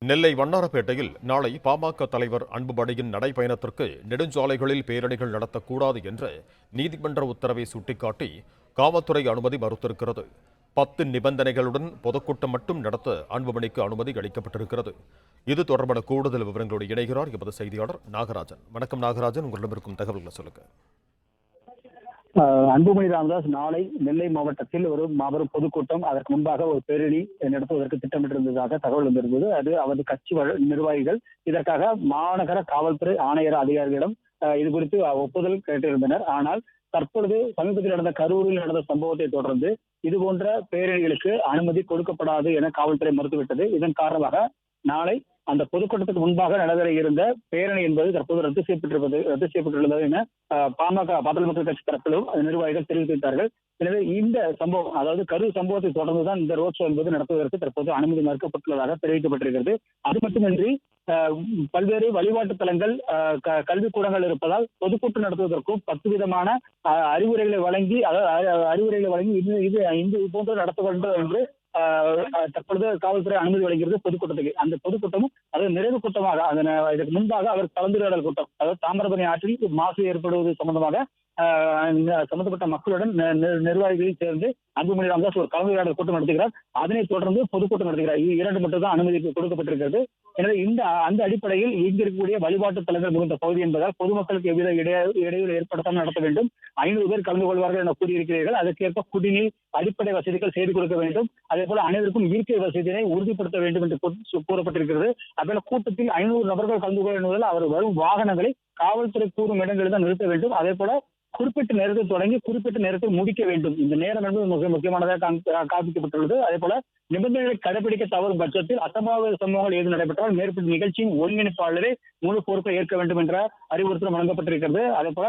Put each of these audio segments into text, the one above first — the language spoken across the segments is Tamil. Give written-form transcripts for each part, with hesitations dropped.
நெல்லை வண்ணாரப்பேட்டையில் நாளை பாமக தலைவர் அன்புமணியின் நடைபயணத்திற்கு நெடுஞ்சாலைகளில் பேரணிகள் நடத்தக்கூடாது என்ற நீதிமன்ற உத்தரவை சுட்டிக்காட்டி காவல்துறை அனுமதி மறுத்திருக்கிறது. 10 நிபந்தனைகளுடன் பொதுக்கூட்டம் மட்டும் நடத்த அன்புமணிக்கு அனுமதி அளிக்கப்பட்டிருக்கிறது. இது தொடர்பான கூடுதல் விவரங்களோடு இணைகிறார் எமது செய்தியாளர் நாகராஜன். வணக்கம் நாகராஜன், உங்களிடம் இருக்கும் தகவல்களை சொல்லுங்க. அன்புமணி ராமதாஸ் நாளை நெல்லை மாவட்டத்தில் ஒரு மாபெரும் பொதுக்கூட்டம், அதற்கு முன்பாக ஒரு பேரணி நடத்துவதற்கு திட்டமிட்டிருந்ததாக தகவல் வந்திருந்தது. அது அவரது கட்சி நிர்வாகிகள் இதற்காக மாநகர காவல்துறை ஆணையர் அதிகாரிகளிடம் இது குறித்து ஒப்புதல் கேட்டிருந்தனர். ஆனால் தற்பொழுது சமீபத்தில் நடந்த கரூரில் நடந்த சம்பவத்தை தொடர்ந்து இதுபோன்ற பேரணிகளுக்கு அனுமதி கொடுக்கப்படாது என காவல்துறை மறுத்துவிட்டது. இதன் காரணமாக நாளை அந்த பொதுக்கூட்டத்துக்கு முன்பாக நடைபெற இருந்த பேரணி என்பது தற்போது ரத்து செய்யப்பட்டுள்ளது என பாமக பாட்டாளி மக்கள் கட்சி தரப்பிலும் நிர்வாகிகள் தெரிவித்திருந்தார்கள். எனவே இந்த சம்பவம், அதாவது கரூர் சம்பவத்தை தொடர்ந்துதான் இந்த ரோட் ஷோ என்பது நடத்துவதற்கு தற்போது அனுமதி மறுக்கப்பட்டுள்ளதாக தெரிவிக்கப்பட்டிருக்கிறது. அது மட்டுமின்றி பல்வேறு வழிபாட்டு தலங்கள், கல்விக்கூடங்கள் இருப்பதால் பொதுக்கூட்டம் நடத்துவதற்கும் 10 விதமான அறிவுரைகளை வழங்கி இது போன்று நடத்த வேண்டும் என்று தற்பொழுது காவல்துறை அனுமதி வழங்குகிறது பொதுக்கூட்டத்துக்கு. அந்த பொதுக்கூட்டமும் அதாவது நிறைவு கூட்டமாக இதற்கு முன்பாக அவர் கலந்துரையாடல் கூட்டம், அதாவது தாமிரபரணி ஆற்றில் மாசு ஏற்படுவது சம்பந்தமாக சம்பந்தப்பட்ட மக்களுடன் நிர்வாகிகளில் சேர்ந்து அன்புமணி ராமதாஸ் ஒரு கலந்துரையாடல் கூட்டம் நடத்துகிறார். அதனைத் தொடர்ந்து பொதுக்கூட்டம் நடத்துகிறார். இது 2 மட்டும் தான் அனுமதி கொடுக்கப்பட்டிருக்கிறது. எனவே அந்த அடிப்படையில் இங்கு இருக்கக்கூடிய வழிபாட்டு தலங்கள் மிகுந்த பகுதி என்பதால் பொதுமக்களுக்கு எவ்வித இடையூறு ஏற்படுத்தாமல் நடத்த வேண்டும். 500 பேர் கலந்து கொள்வார்கள் என கூறியிருக்கிறீர்கள். அதற்கேற்ப குடிநீர் அடிப்படை வசதிகள் செய்து கொடுக்க வேண்டும். அதே போல அனைவருக்கும் இருக்கை வசதியை உறுதிப்படுத்த வேண்டும் என்று கூறப்பட்டிருக்கிறது. அதேபோல கூட்டத்தில் 500 நபர்கள் கலந்து கொள்வதில் அவர் வரும் வாகனங்களை காவல்துறை கூறும் இடங்களில் தான் நிறுத்த வேண்டும். அதே போல குறிப்பிட்ட நேரத்தில் தொடங்கி குறிப்பிட்ட நேரத்தில் முடிக்க வேண்டும். இந்த நேரம் என்பது மிக முக்கியமானதாக காண்பிக்கப்பட்டுள்ளது. அதே போல நிபந்தனைகளை கடைபிடிக்க தவறும் பட்சத்தில் அசம்பாவித சம்பவங்கள் ஏதும் நடைபெற்றால் மேற்பட்ட நிகழ்ச்சியின் ஒருங்கிணைப்பாளரே முழு பொறுப்பை ஏற்க வேண்டும் என்ற அறிவுறுத்தல் வழங்கப்பட்டிருக்கிறது. அதே போல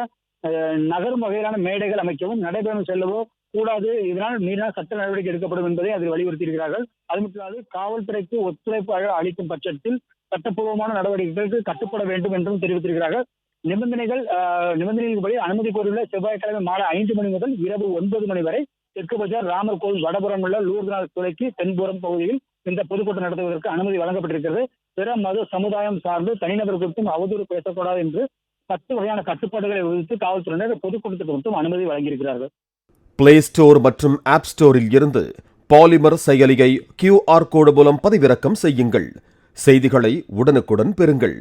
நகரும் வகையிலான மேடைகள் அமைக்கவும் நடைபெறும் செல்லவோ கூடாது. இதனால் மீறினால் சட்ட நடவடிக்கை எடுக்கப்படும் என்பதை அதில் வலியுறுத்தியிருக்கிறார்கள். அது மட்டும் இல்லாது காவல்துறைக்கு ஒத்துழைப்பு அளிக்கும் பட்சத்தில் சட்டப்பூர்வமான நடவடிக்கைகளுக்கு கட்டுப்பட வேண்டும் என்றும் தெரிவித்திருக்கிறார்கள். நிபந்தனைகளின்படி அனுமதி கோரியுள்ள செவ்வாய்க்கிழமை மாலை 5 மணி முதல் இரவு 9 மணி வரை தெற்கு பஜார் ராமர் கோவில் வடபுறம் உள்ள லூர்துநாத் துறைக்கு தென்புறம் பகுதியில் இந்த பொதுக்கூட்டம் நடத்துவதற்கு அனுமதி வழங்கப்பட்டிருக்கிறது. பிற மத சமுதாயம் சார்ந்து தனிநபர் குறித்தும் அவதூறு பேசக்கூடாது என்று 10 வகையான கட்டுப்பாடுகளை விதித்து காவல்துறையினர் பொதுக்கூட்டத்திற்கு மட்டும் அனுமதி வழங்கியிருக்கிறார்கள். பிளே ஸ்டோர் மற்றும் ஆப் ஸ்டோரில் இருந்து பாலிமர் செயலியை QR கோடு மூலம் பதிவிறக்கம் செய்யுங்கள். செய்திகளை உடனுக்குடன் பெறுங்கள்.